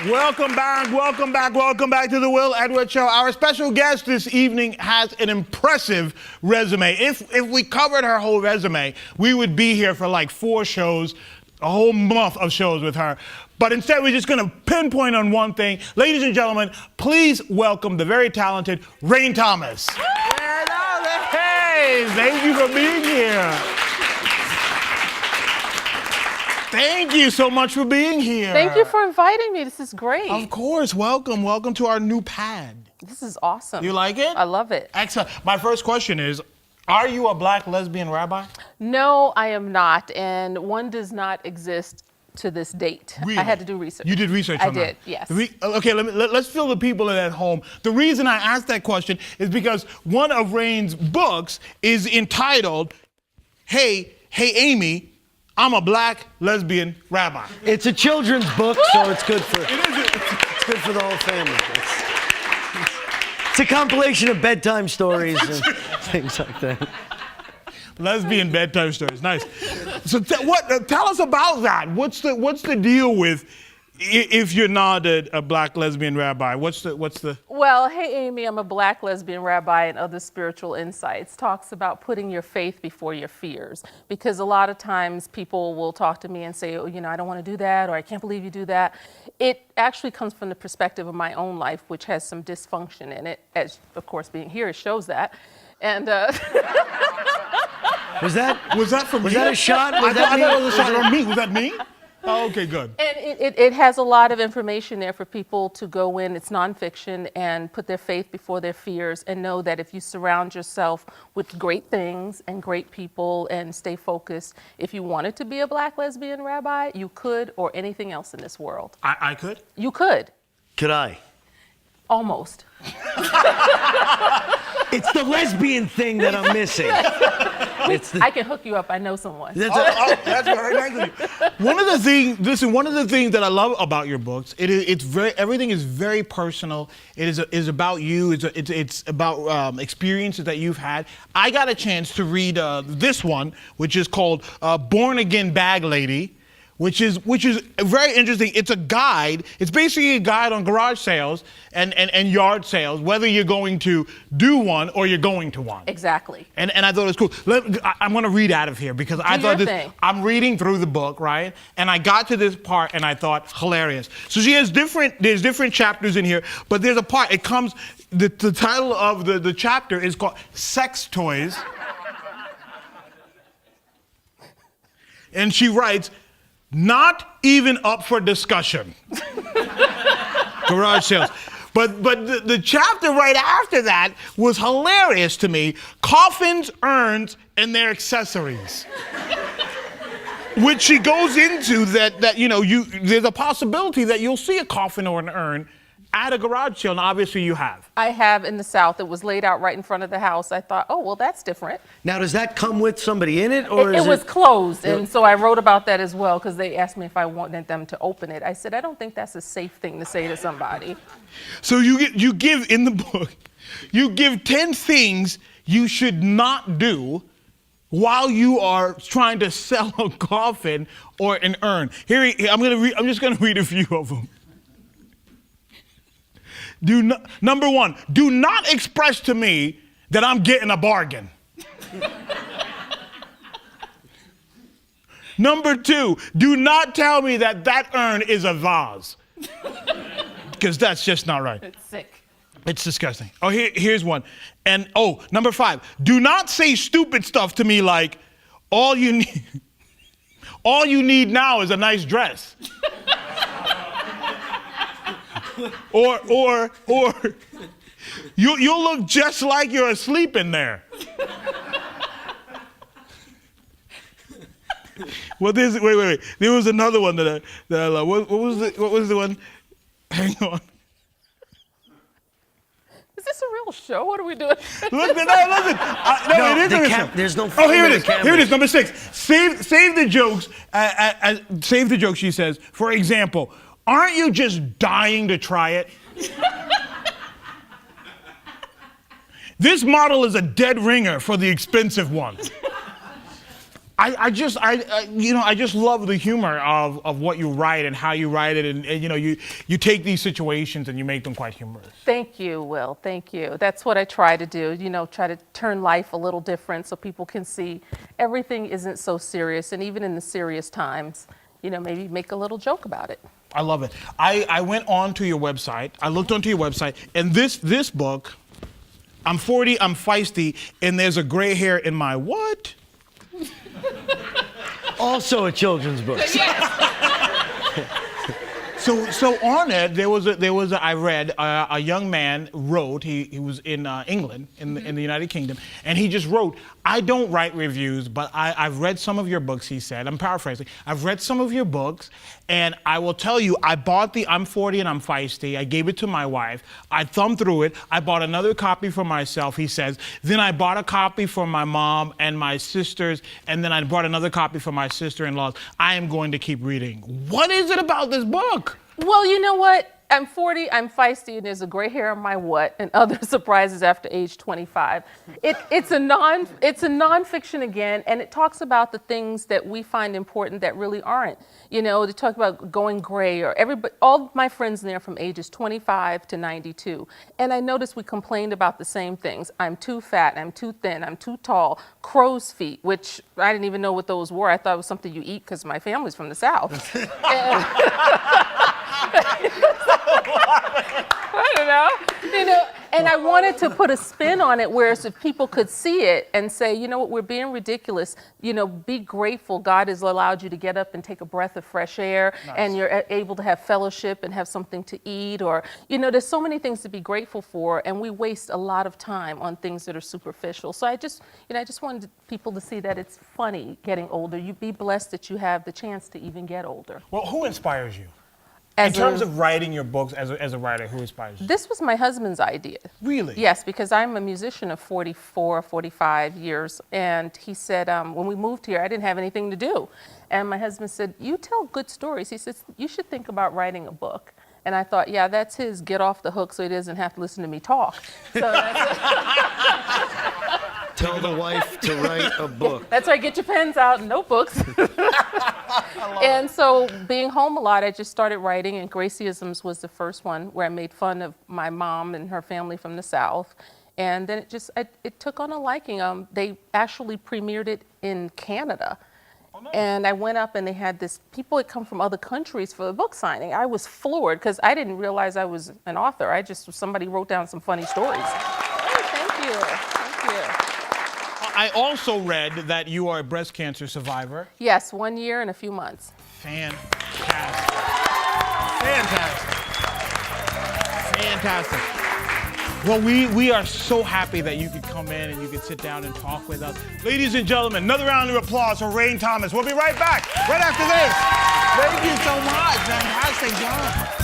Welcome back to the Will Edwards Show. Our special guest this evening has an impressive resume. If we covered her whole resume, we would be here for like 4 shows, a whole month of shows with her. But instead, we're just going to pinpoint on one thing. Ladies and gentlemen, please welcome the very talented Rhayne Thomas. Hey, thank you for being here. Thank you so much for being here. Thank you for inviting me. This is great. Of course. Welcome. Welcome to our new pad. This is awesome. You like it? I love it. Excellent. My first question is, are you a black lesbian rabbi? No, I am not. And one does not exist to this date. Really? I had to do research. You did research on that? I did, yes. Okay, let's fill the people in at home. The reason I asked that question is because one of Rhayne's books is entitled, Hey Amy, I'm a Black Lesbian Rabbi. It's a children's book, so it's good for It's good for the whole family. It's a compilation of bedtime stories and things like that. Lesbian bedtime stories, nice. So tell us about that. What's the deal with if you're not a black lesbian rabbi? What's the? Well, Hey Amy, I'm a Black Lesbian Rabbi, and Other Spiritual Insights talks about putting your faith before your fears. Because a lot of times people will talk to me and say, oh, I don't want to do that, or I can't believe you do that. It actually comes from the perspective of my own life, which has some dysfunction in it. As of course, being here, it shows that. And Was that for me? Was that a shot? Was I that thought me? it was a shot on me. Was that me? Oh, okay, good. And it has a lot of information there for people to go in. It's nonfiction, and put their faith before their fears, and know that if you surround yourself with great things and great people and stay focused, if you wanted to be a black lesbian rabbi, you could, or anything else in this world. I could? You could. Could I? Almost. It's the lesbian thing that I'm missing. I can hook you up. I know someone. That's very nice of you. One of the things that I love about your books, everything is very personal. It is about you. It's about experiences that you've had. I got a chance to read this one, which is called Again Baglady, which is very interesting. It's a guide. It's basically a guide on garage sales and yard sales, whether you're going to do one or you're going to one. Exactly. And I thought it was cool. I'm going to read out of here because I thought I'm reading through the book, right? And I got to this part and I thought, hilarious. So there's different chapters in here, but there's a part, the title of the chapter is called Sex Toys. And she writes, not even up for discussion. Garage sales. But the chapter right after that was hilarious to me. Coffins, urns, and their accessories. Which she goes into that there's a possibility that you'll see a coffin or an urn at a garage sale, and obviously you have. I have in the South. It was laid out right in front of the house. I thought, oh, well, that's different. Now, does that come with somebody in it, or it was closed, and so I wrote about that as well, because they asked me if I wanted them to open it. I said, I don't think that's a safe thing to say to somebody. So you give in the book, you give 10 things you should not do while you are trying to sell a coffin or an urn. I'm just gonna read a few of them. Number 1, do not express to me that I'm getting a bargain. Number 2, do not tell me that urn is a vase. Because that's just not right. It's sick. It's disgusting. Oh, here's one. And number 5, do not say stupid stuff to me like, all you need now is a nice dress. Or you'll look just like you're asleep in there. Wait. There was another one that I love. What was the one? Hang on. Is this a real show? What are we doing? Listen. No, it is a show. There's no. Oh, here it is. Here it is. Number 6. Save the jokes. Save the jokes. She says. For example, aren't you just dying to try it? This model is a dead ringer for the expensive one. I just love the humor of what you write and how you write it, and you take these situations and you make them quite humorous. Thank you, Will. Thank you. That's what I try to do, try to turn life a little different so people can see everything isn't so serious, and even in the serious times, maybe make a little joke about it. I love it. I went onto your website, I looked onto your website, and this book, I'm 40, I'm feisty, and there's a gray hair in my what? Also a children's book. So on it, I read a young man wrote, he was in England, in the United Kingdom, and he just wrote, I don't write reviews, but I've read some of your books, he said. I'm paraphrasing. I've read some of your books, and I will tell you, I bought the I'm 40 and I'm feisty. I gave it to my wife. I thumbed through it. I bought another copy for myself, he says. Then I bought a copy for my mom and my sisters, and then I bought another copy for my sister-in-laws. I am going to keep reading. What is it about this book? Well, you know what? I'm 40, I'm feisty, and there's a gray hair on my what, and other surprises after age 25. It's a nonfiction again, and it talks about the things that we find important that really aren't. They talk about going gray, or all my friends in there from ages 25 to 92. And I noticed we complained about the same things. I'm too fat, I'm too thin, I'm too tall, crow's feet, which I didn't even know what those were. I thought it was something you eat because my family's from the South. I don't know, and I wanted to put a spin on it, whereas if people could see it and say, you know what, we're being ridiculous, be grateful God has allowed you to get up and take a breath of fresh air, nice. And you're able to have fellowship and have something to eat, or, there's so many things to be grateful for, and we waste a lot of time on things that are superficial. So I just wanted people to see that it's funny getting older. You be blessed that you have the chance to even get older. Well, who inspires you? In terms of writing your books as a writer, who inspires you? This was my husband's idea. Really? Yes, because I'm a musician of 44, 45 years. And he said, when we moved here, I didn't have anything to do. And my husband said, you tell good stories. He says, you should think about writing a book. And I thought, yeah, that's his get off the hook so he doesn't have to listen to me talk. So Tell the wife to write a book. That's right, get your pens out and notebooks. And so being home a lot, I just started writing, and Graceisms was the first one where I made fun of my mom and her family from the South. And then it took on a liking. They actually premiered it in Canada. Oh, nice. And I went up and they had people had come from other countries for the book signing. I was floored because I didn't realize I was an author. Somebody wrote down some funny stories. Oh, thank you. I also read that you are a breast cancer survivor. Yes, 1 year and a few months. Fantastic. Well, we are so happy that you could come in and you could sit down and talk with us. Ladies and gentlemen, another round of applause for Rhayne Thomas. We'll be right back, right after this. Thank you so much. Fantastic job.